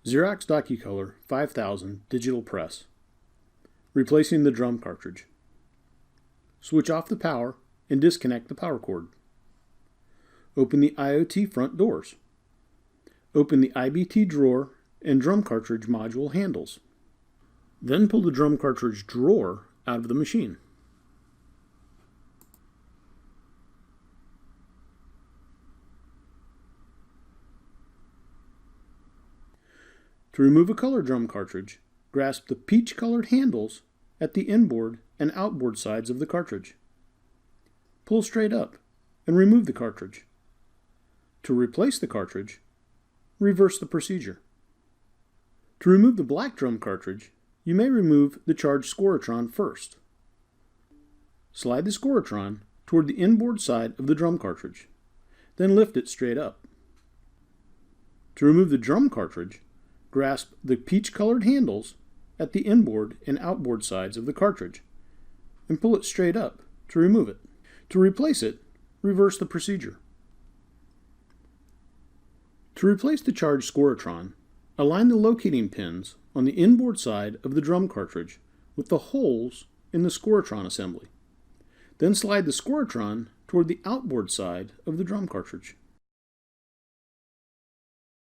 Xerox DocuColor 5000 digital press. Replacing the drum cartridge. Switch off the power and disconnect the power cord. Open the IoT front doors. Open the IBT drawer and drum cartridge module handles. Then pull the drum cartridge drawer out of the machine. To remove a color drum cartridge, grasp the peach-colored handles at the inboard and outboard sides of the cartridge. Pull straight up and remove the cartridge. To replace the cartridge, reverse the procedure. To remove the black drum cartridge, you may remove the charged Scoratron first. Slide the Scoratron toward the inboard side of the drum cartridge, then lift it straight up. To remove the drum cartridge, grasp the peach-colored handles at the inboard and outboard sides of the cartridge and pull it straight up to remove it. To replace it, reverse the procedure. To replace the charged Scoratron, align the locating pins on the inboard side of the drum cartridge with the holes in the Scoratron assembly. Then slide the Scoratron toward the outboard side of the drum cartridge.